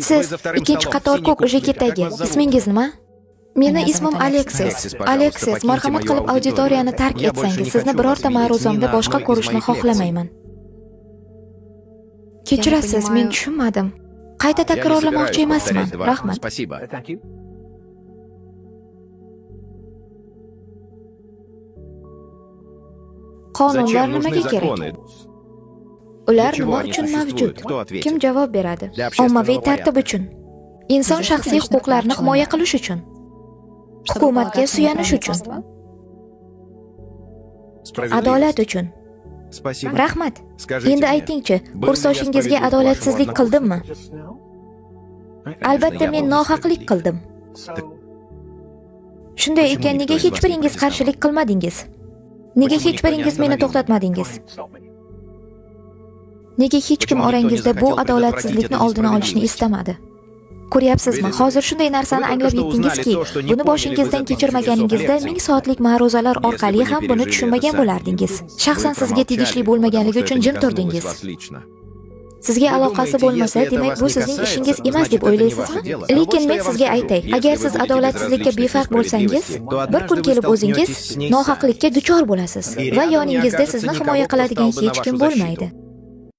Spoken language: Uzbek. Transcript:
Siz ikkinchi qator ko'k jeketdagi. Ismingiz nima? Meni ismim Aleksis. Aleksis, marhamat qilib auditoriyani tark etsangiz, sizni birorta ma'ruzamda boshqa ko'rishni xohlamayman. Kechirasiz, men tushunmadim. Qayta takrorlamoqchi emasman. Rahmat. Qonunlar nimaga kerak? Ular nima uchun mavjud? Kim javob beradi? Ommaviy tartib uchun. Inson shaxsiy huquqlarini himoya qilish uchun. Hukumatga suyanish uchun. Adolat uchun. Rahmat. Endi aytingchi, kursoshingizga adolatsizlik qildimmi? Albatta men nohaqlik qildim. Shunday ekan, nega hech biringiz qarshilik qilmadingiz? Nega hech biringiz meni to'xtatmadingiz? Nega hech kim orangizda bu adolatsizlikni oldini olishni istamadi? Ko'ryapsizmi? Hozir shunday narsani anglab yetdingizki, buni boshingizdan kechirmaganingizda 1000 soatlik ma'ruzalar orqali ham buni tushunmagan bo'lardingiz. Shaxsan sizga tegishli bo'lmaganligi uchun jim turdingiz. Sizga aloqasi bo'lmasa, demak bu sizning ishingiz emas deb o'ylaysizmi? Lekin men sizga aytay, agar siz adolatsizlikka befarq bo'lsangiz, bir kun kelib o'zingiz nohaqlikka duchor bo'lasiz va yoningizda sizni himoya qiladigan hech kim bo'lmaydi.